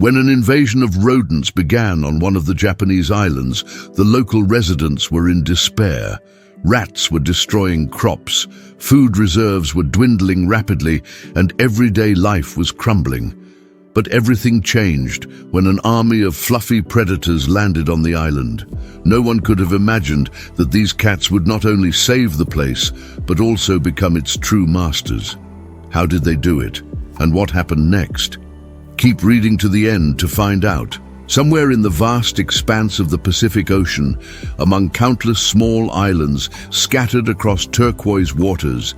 When an invasion of rodents began on one of the Japanese islands, the local residents were in despair. Rats were destroying crops, food reserves were dwindling rapidly, and everyday life was crumbling. But everything changed when an army of fluffy predators landed on the island. No one could have imagined that these cats would not only save the place, but also become its true masters. How did they do it? And what happened next? Keep reading to the end to find out. Somewhere in the vast expanse of the Pacific Ocean, among countless small islands scattered across turquoise waters,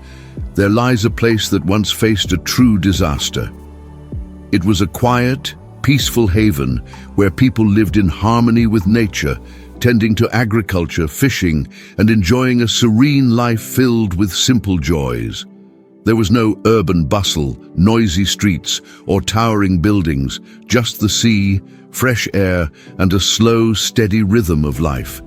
there lies a place that once faced a true disaster. It was a quiet, peaceful haven where people lived in harmony with nature, tending to agriculture, fishing, and enjoying a serene life filled with simple joys. There was no urban bustle, noisy streets, or towering buildings, just the sea, fresh air, and a slow, steady rhythm of life.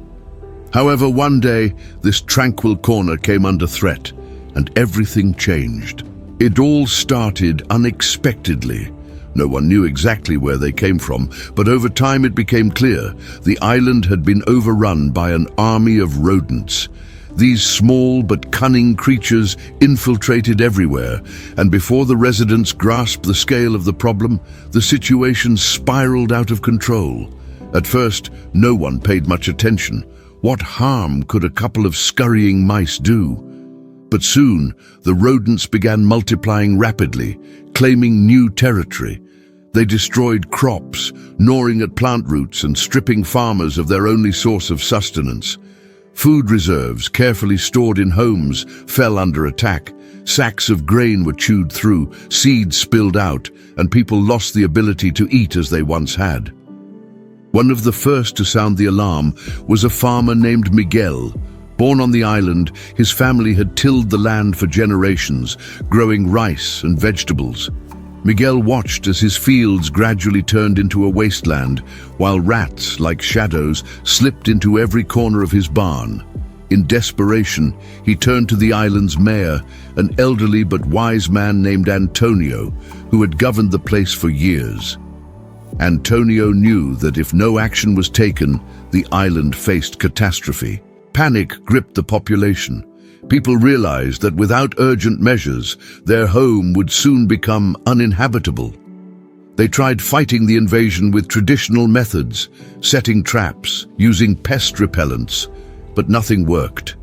However, one day, this tranquil corner came under threat, and everything changed. It all started unexpectedly. No one knew exactly where they came from, but over time it became clear the island had been overrun by an army of rodents. These small but cunning creatures infiltrated everywhere, and before the residents grasped the scale of the problem, the situation spiraled out of control. At first, no one paid much attention. What harm could a couple of scurrying mice do? But soon, the rodents began multiplying rapidly, claiming new territory. They destroyed crops, gnawing at plant roots and stripping farmers of their only source of sustenance. Food reserves, carefully stored in homes, fell under attack. Sacks of grain were chewed through, seeds spilled out, and people lost the ability to eat as they once had. One of the first to sound the alarm was a farmer named Miguel. Born on the island, his family had tilled the land for generations, growing rice and vegetables. Miguel watched as his fields gradually turned into a wasteland, while rats, like shadows, slipped into every corner of his barn. In desperation, he turned to the island's mayor, an elderly but wise man named Antonio, who had governed the place for years. Antonio knew that if no action was taken, the island faced catastrophe. Panic gripped the population. People realized that without urgent measures, their home would soon become uninhabitable. They tried fighting the invasion with traditional methods, setting traps, using pest repellents, but nothing worked.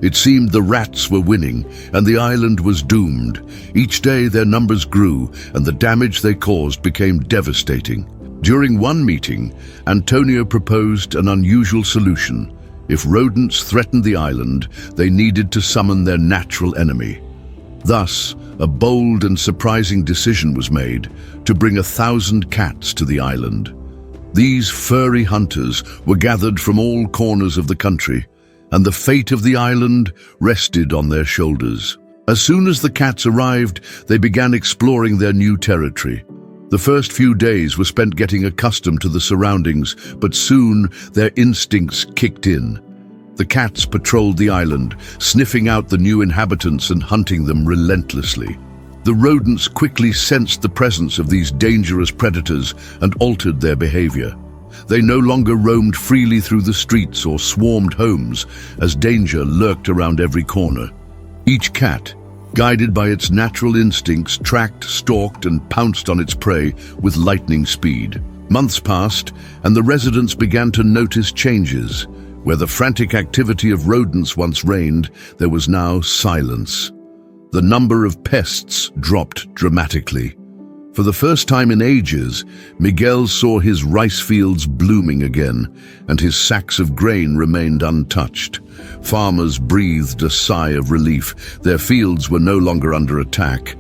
It seemed the rats were winning, and the island was doomed. Each day their numbers grew, and the damage they caused became devastating. During one meeting, Antonio proposed an unusual solution. If rodents threatened the island, they needed to summon their natural enemy. Thus, a bold and surprising decision was made to bring 1,000 cats to the island. These furry hunters were gathered from all corners of the country, and the fate of the island rested on their shoulders. As soon as the cats arrived, they began exploring their new territory. The first few days were spent getting accustomed to the surroundings, but soon their instincts kicked in. The cats patrolled the island, sniffing out the new inhabitants and hunting them relentlessly. The rodents quickly sensed the presence of these dangerous predators and altered their behavior. They no longer roamed freely through the streets or swarmed homes, as danger lurked around every corner. Each cat, guided by its natural instincts, tracked, stalked, and pounced on its prey with lightning speed. Months passed, and the residents began to notice changes. Where the frantic activity of rodents once reigned, there was now silence. The number of pests dropped dramatically. For the first time in ages, Miguel saw his rice fields blooming again, and his sacks of grain remained untouched. Farmers breathed a sigh of relief. Their fields were no longer under attack.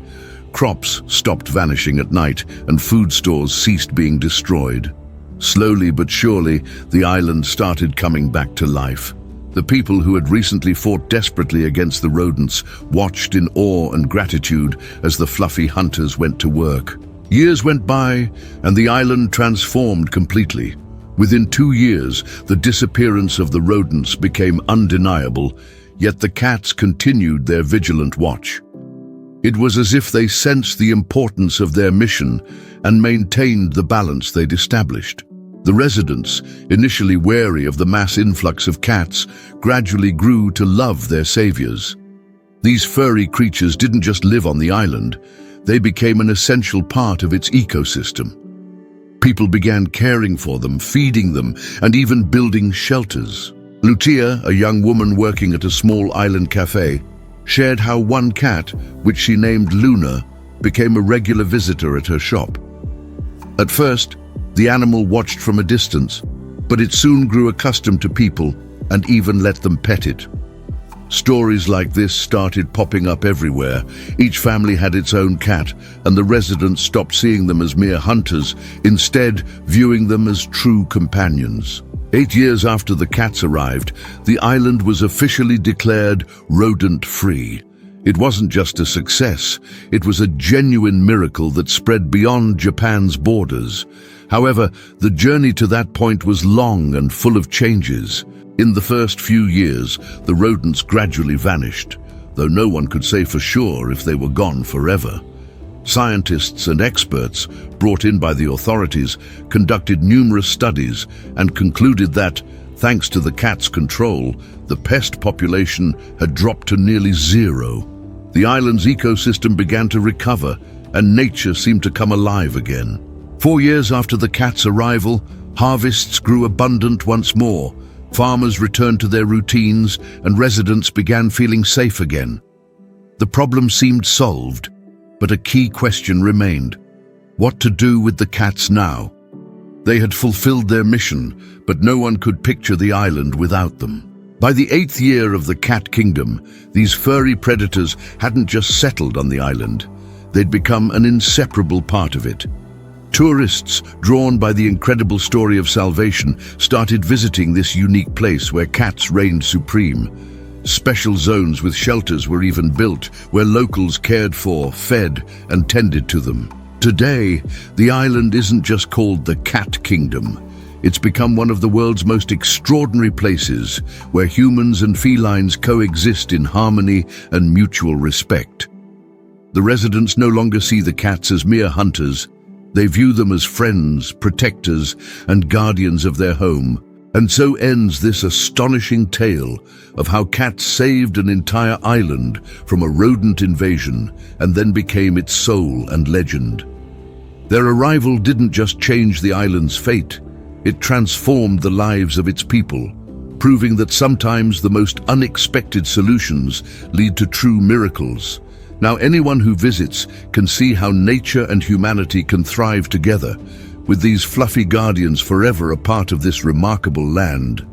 Crops stopped vanishing at night, and food stores ceased being destroyed. Slowly but surely, the island started coming back to life. The people who had recently fought desperately against the rodents watched in awe and gratitude as the fluffy hunters went to work. Years went by, and the island transformed completely. Within 2 years, the disappearance of the rodents became undeniable, yet the cats continued their vigilant watch. It was as if they sensed the importance of their mission and maintained the balance they'd established. The residents, initially wary of the mass influx of cats, gradually grew to love their saviors. These furry creatures didn't just live on the island, they became an essential part of its ecosystem. People began caring for them, feeding them, and even building shelters. Lucia, a young woman working at a small island cafe, shared how one cat, which she named Luna, became a regular visitor at her shop. At first, the animal watched from a distance, but it soon grew accustomed to people and even let them pet it. Stories like this started popping up everywhere. Each family had its own cat, and the residents stopped seeing them as mere hunters, instead viewing them as true companions. 8 years after the cats arrived, the island was officially declared rodent-free. It wasn't just a success, it was a genuine miracle that spread beyond Japan's borders. However, the journey to that point was long and full of changes. In the first few years, the rodents gradually vanished, though no one could say for sure if they were gone forever. Scientists and experts, brought in by the authorities, conducted numerous studies and concluded that, thanks to the cats' control, the pest population had dropped to nearly zero. The island's ecosystem began to recover, and nature seemed to come alive again. 4 years after the cats' arrival, harvests grew abundant once more. Farmers returned to their routines, and residents began feeling safe again. The problem seemed solved, but a key question remained: what to do with the cats now? They had fulfilled their mission, but no one could picture the island without them. By the 8th year of the Cat Kingdom, these furry predators hadn't just settled on the island. They'd become an inseparable part of it. Tourists, drawn by the incredible story of salvation, started visiting this unique place where cats reigned supreme. Special zones with shelters were even built, where locals cared for, fed, and tended to them. Today, the island isn't just called the Cat Kingdom. It's become one of the world's most extraordinary places, where humans and felines coexist in harmony and mutual respect. The residents no longer see the cats as mere hunters. They view them as friends, protectors, and guardians of their home. And so ends this astonishing tale of how cats saved an entire island from a rodent invasion and then became its soul and legend. Their arrival didn't just change the island's fate, it transformed the lives of its people, proving that sometimes the most unexpected solutions lead to true miracles. Now anyone who visits can see how nature and humanity can thrive together, with these fluffy guardians forever a part of this remarkable land.